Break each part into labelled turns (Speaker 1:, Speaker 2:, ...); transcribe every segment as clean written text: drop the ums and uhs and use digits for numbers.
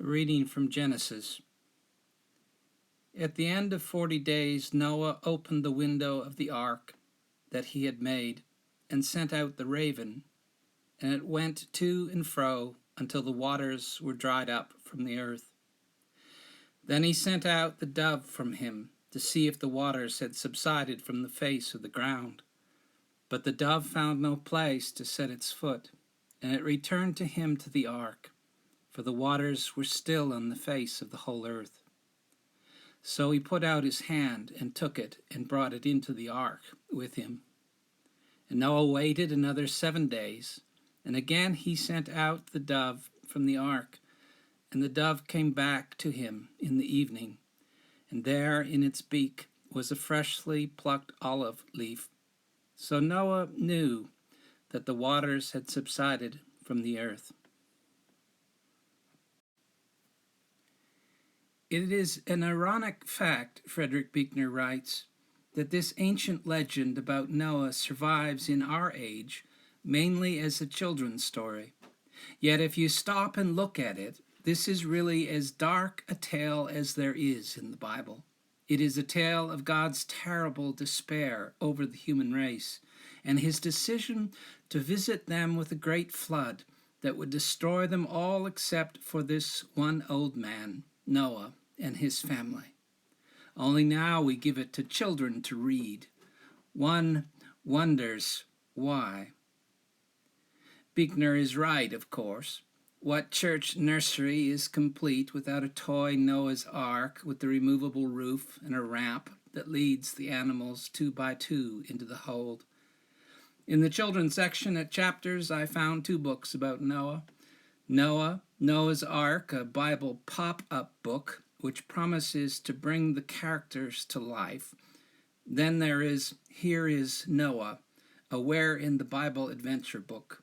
Speaker 1: Reading from Genesis. At the end of 40 days, Noah opened the window of the ark that he had made and sent out the raven, and it went to and fro until the waters were dried up from the earth. Then he sent out the dove from him to see if the waters had subsided from the face of the ground. But the dove found no place to set its foot, and it returned to him to the ark, for the waters were still on the face of the whole earth. So he put out his hand and took it and brought it into the ark with him. And Noah waited another 7 days, and again he sent out the dove from the ark, and the dove came back to him in the evening, and there in its beak was a freshly plucked olive leaf. So Noah knew that the waters had subsided from the earth. It is an ironic fact, Frederick Buechner writes, that this ancient legend about Noah survives in our age, mainly as a children's story. Yet if you stop and look at it, this is really as dark a tale as there is in the Bible. It is a tale of God's terrible despair over the human race, and his decision to visit them with a great flood that would destroy them all except for this one old man, Noah, and his family. Only now we give it to children to read. One wonders why. Buechner is right, of course. What church nursery is complete without a toy Noah's Ark with the removable roof and a ramp that leads the animals 2 by 2 into the hold? In the children's section at Chapters, I found 2 books about Noah. Noah's Ark, a Bible pop-up book, which promises to bring the characters to life. Then there is Here is Noah, a Where in the Bible adventure book.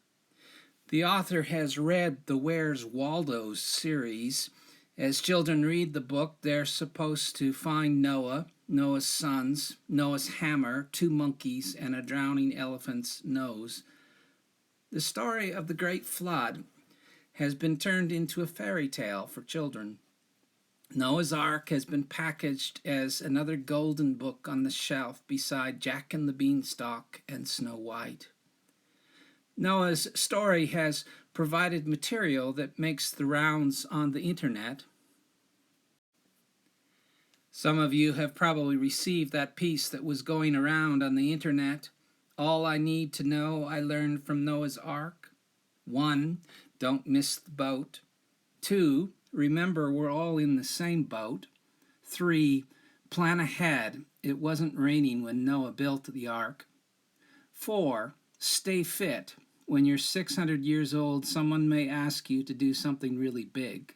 Speaker 1: The author has read the Where's Waldo series. As children read the book, they're supposed to find Noah, Noah's sons, Noah's hammer, 2 monkeys, and a drowning elephant's nose. The story of the Great Flood has been turned into a fairy tale for children. Noah's Ark has been packaged as another golden book on the shelf beside Jack and the Beanstalk and Snow White. Noah's story has provided material that makes the rounds on the internet. Some of you have probably received that piece that was going around on the internet. All I need to know I learned from Noah's Ark. 1, don't miss the boat. 2, remember we're all in the same boat. 3, plan ahead. It wasn't raining when Noah built the ark. 4, stay fit. When you're 600 years old, someone may ask you to do something really big.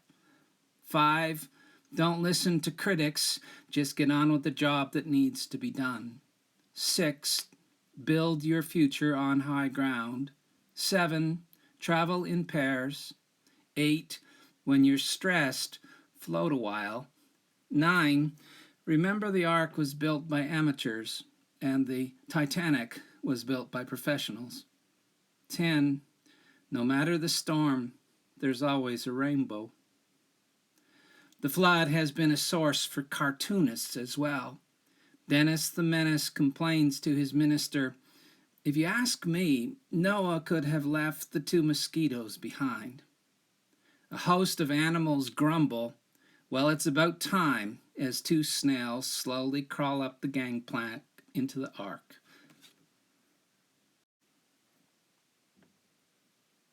Speaker 1: 5, don't listen to critics. Just get on with the job that needs to be done. 6, build your future on high ground. 7, travel in pairs. 8, when you're stressed, float a while. 9, remember the ark was built by amateurs and the Titanic was built by professionals. 10, no matter the storm, there's always a rainbow. The flood has been a source for cartoonists as well. Dennis the Menace complains to his minister, "If you ask me, Noah could have left the 2 mosquitoes behind." A host of animals grumble, "Well, it's about time," as 2 snails slowly crawl up the gangplank into the ark.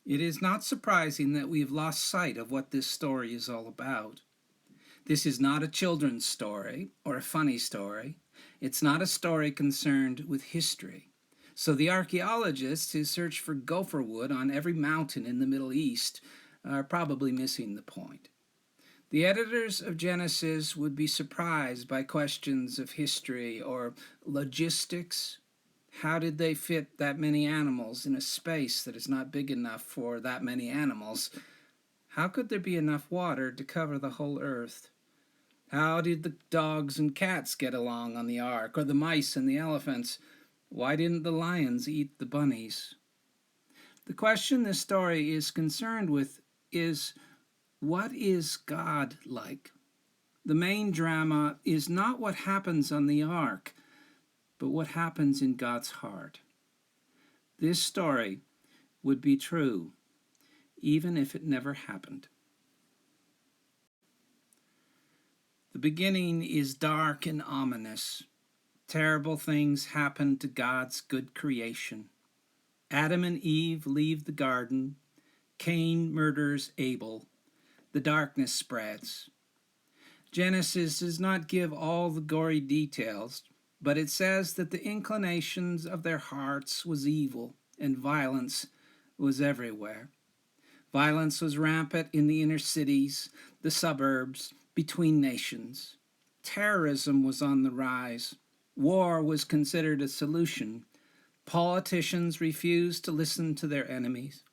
Speaker 1: It is not surprising that we have lost sight of what this story is all about. This is not a children's story or a funny story. It's not a story concerned with history. So the archaeologists who search for gopher wood on every mountain in the Middle East are probably missing the point. The editors of Genesis would be surprised by questions of history or logistics. How did they fit that many animals in a space that is not big enough for that many animals? How could there be enough water to cover the whole earth? How did the dogs and cats get along on the ark, or the mice and the elephants? Why didn't the lions eat the bunnies? The question this story is concerned with is, What is God like? The main drama is not what happens on the ark, but what happens in God's heart. This story would be true even if it never happened. The beginning is dark and ominous. Terrible things happen to God's good creation. Adam and Eve leave the garden. Cain murders Abel. The darkness spreads. Genesis does not give all the gory details, but it says that the inclinations of their hearts was evil, and violence was everywhere. Violence was rampant in the inner cities, the suburbs, between nations. Terrorism was on the rise. War was considered a solution. Politicians refused to listen to their enemies.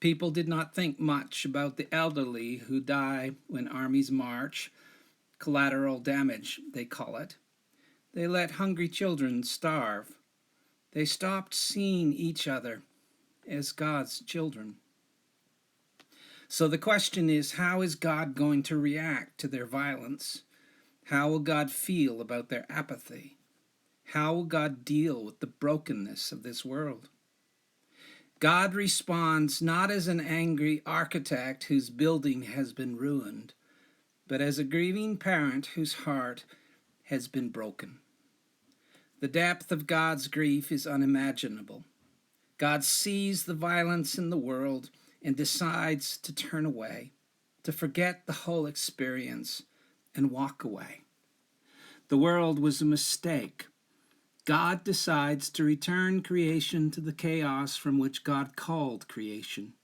Speaker 1: People did not think much about the elderly who die when armies march. Collateral damage, they call it. They let hungry children starve. They stopped seeing each other as God's children. So the question is, how is God going to react to their violence? How will God feel about their apathy? How will God deal with the brokenness of this world? God responds not as an angry architect whose building has been ruined, but as a grieving parent whose heart has been broken. The depth of God's grief is unimaginable. God sees the violence in the world and decides to turn away, to forget the whole experience and walk away. The world was a mistake. God decides to return creation to the chaos from which God called creation.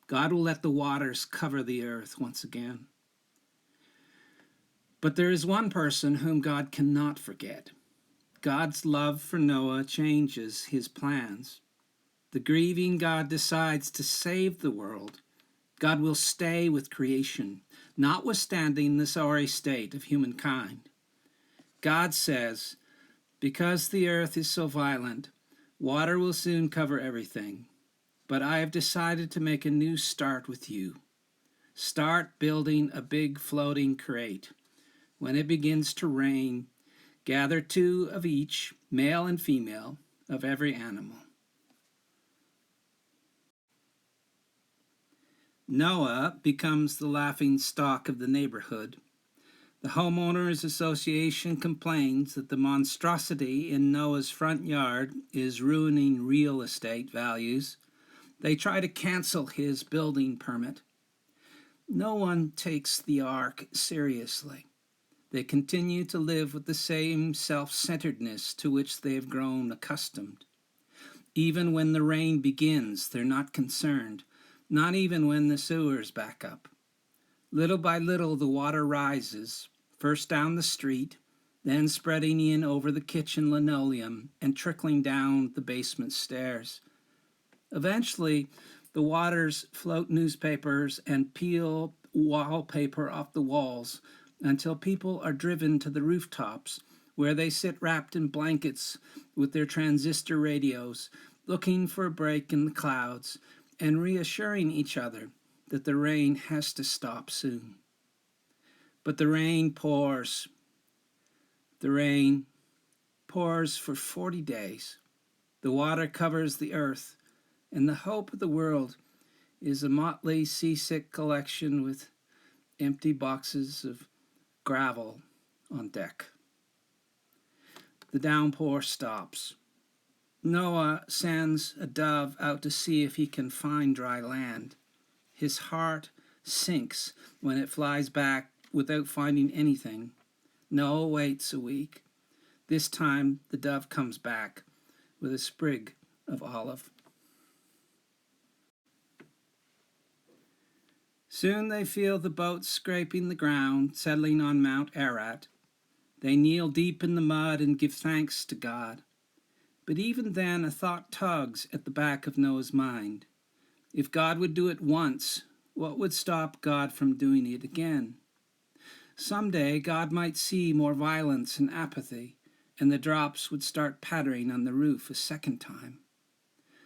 Speaker 1: God will let the waters cover the earth once again. But there is one person whom God cannot forget. God's love for Noah changes his plans. The grieving God decides to save the world. God will stay with creation, notwithstanding the sorry state of humankind. God says, because the earth is so violent, water will soon cover everything. But I have decided to make a new start with you. Start building a big floating crate. When it begins to rain, gather 2 of each, male and female, of every animal. Noah becomes the laughing stock of the neighborhood. The Homeowners Association complains that the monstrosity in Noah's front yard is ruining real estate values. They try to cancel his building permit. No one takes the ark seriously. They continue to live with the same self-centeredness to which they have grown accustomed. Even when the rain begins, they're not concerned, not even when the sewers back up. Little by little, the water rises, first down the street, then spreading in over the kitchen linoleum and trickling down the basement stairs. Eventually, the waters float newspapers and peel wallpaper off the walls until people are driven to the rooftops, where they sit wrapped in blankets with their transistor radios, looking for a break in the clouds and reassuring each other that the rain has to stop soon. But the rain pours. The rain pours for 40 days. The water covers the earth, and the hope of the world is a motley, seasick collection with empty boxes of gravel on deck. The downpour stops. Noah sends a dove out to see if he can find dry land. His heart sinks when it flies back without finding anything. Noah waits a week. This time the dove comes back with a sprig of olive. Soon they feel the boat scraping the ground, settling on Mount Ararat. They kneel deep in the mud and give thanks to God. But even then a thought tugs at the back of Noah's mind. If God would do it once, what would stop God from doing it again? Someday God might see more violence and apathy, and the drops would start pattering on the roof a second time.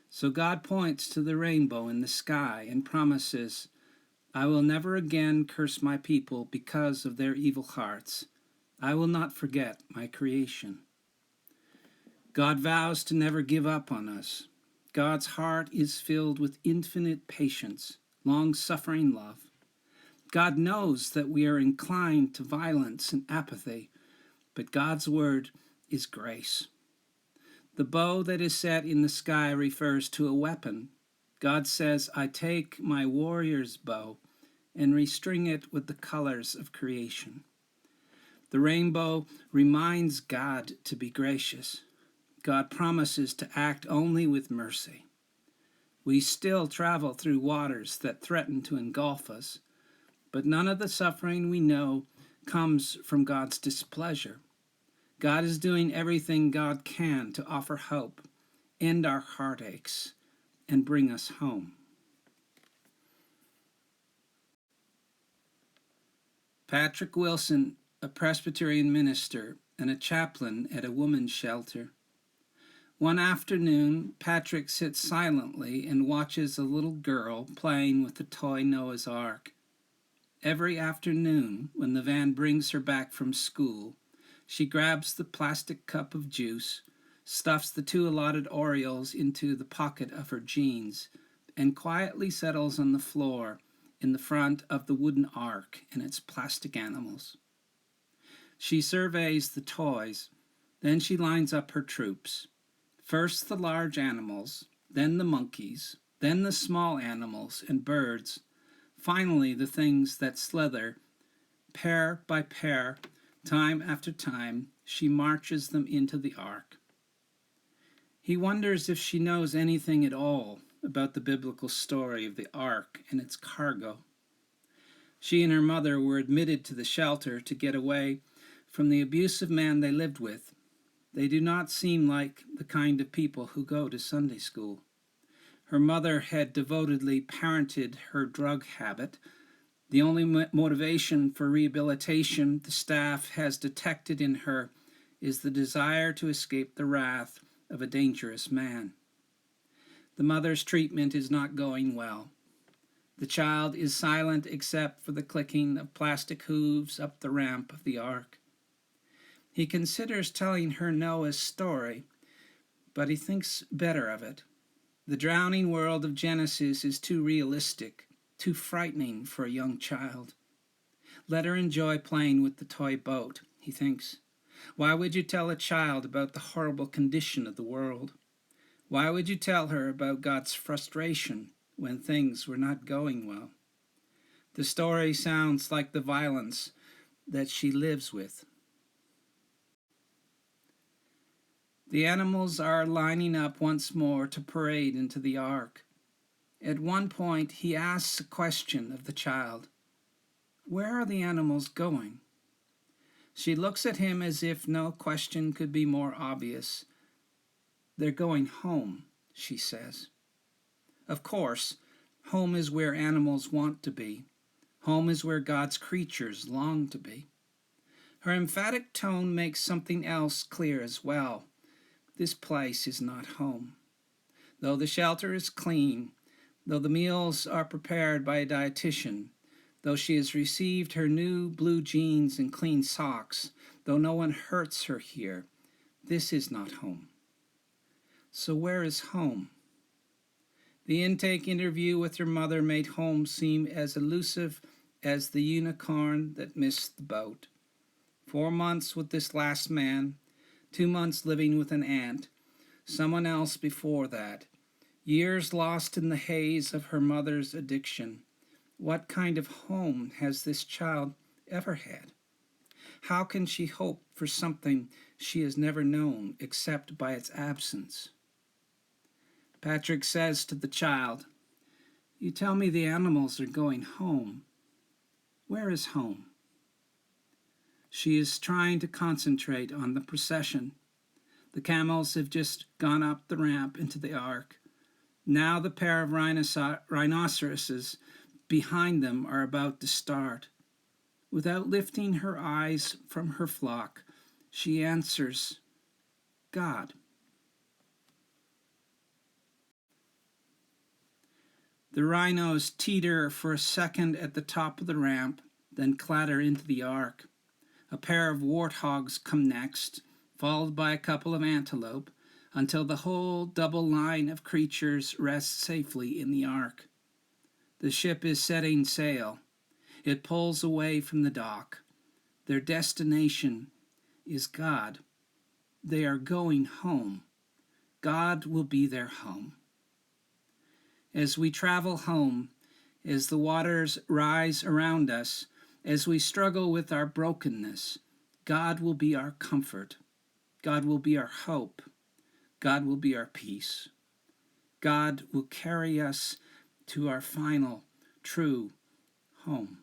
Speaker 1: So God points to the rainbow in the sky and promises, I will never again curse my people because of their evil hearts. I will not forget my creation. God vows to never give up on us. God's heart is filled with infinite patience, long-suffering love. God knows that we are inclined to violence and apathy, but God's word is grace. The bow that is set in the sky refers to a weapon. God says, I take my warrior's bow and restring it with the colors of creation. The rainbow reminds God to be gracious. God promises to act only with mercy. We still travel through waters that threaten to engulf us, but none of the suffering we know comes from God's displeasure. God is doing everything God can to offer hope, end our heartaches, and bring us home. Patrick Wilson, a Presbyterian minister and a chaplain at a women's shelter. One afternoon, Patrick sits silently and watches a little girl playing with a toy Noah's Ark. Every afternoon, when the van brings her back from school, she grabs the plastic cup of juice, stuffs the 2 allotted Oreos into the pocket of her jeans, and quietly settles on the floor in the front of the wooden ark and its plastic animals. She surveys the toys, then she lines up her troops. First the large animals, then the monkeys, then the small animals and birds, finally the things that slither. Pair by pair, time after time, she marches them into the ark. He wonders if she knows anything at all about the biblical story of the ark and its cargo. She and her mother were admitted to the shelter to get away from the abusive man they lived with. They do not seem like the kind of people who go to Sunday school. Her mother had devotedly parented her drug habit. The only motivation for rehabilitation the staff has detected in her is the desire to escape the wrath of a dangerous man. The mother's treatment is not going well. The child is silent except for the clicking of plastic hooves up the ramp of the ark. He considers telling her Noah's story, but he thinks better of it. The drowning world of Genesis is too realistic, too frightening for a young child. Let her enjoy playing with the toy boat, he thinks. Why would you tell a child about the horrible condition of the world? Why would you tell her about God's frustration when things were not going well? The story sounds like the violence that she lives with. The animals are lining up once more to parade into the ark. At one point, he asks a question of the child. Where are the animals going? She looks at him as if no question could be more obvious. They're going home, she says. Of course, home is where animals want to be. Home is where God's creatures long to be. Her emphatic tone makes something else clear as well. This place is not home. Though the shelter is clean, though the meals are prepared by a dietitian, though she has received her new blue jeans and clean socks, though no one hurts her here, this is not home. So where is home? The intake interview with her mother made home seem as elusive as the unicorn that missed the boat. 4 months with this last man, 2 months living with an aunt, someone else before that, years lost in the haze of her mother's addiction. What kind of home has this child ever had? How can she hope for something she has never known except by its absence? Patrick says to the child, "You tell me the animals are going home. Where is home?" She is trying to concentrate on the procession. The camels have just gone up the ramp into the ark. Now the pair of rhinoceroses behind them are about to start. Without lifting her eyes from her flock, she answers, God. The rhinos teeter for a second at the top of the ramp, then clatter into the ark. A pair of warthogs come next, followed by a couple of antelope, until the whole double line of creatures rests safely in the ark. The ship is setting sail. It pulls away from the dock. Their destination is God. They are going home. God will be their home. As we travel home, as the waters rise around us, as we struggle with our brokenness, God will be our comfort. God will be our hope. God will be our peace. God will carry us to our final, true home.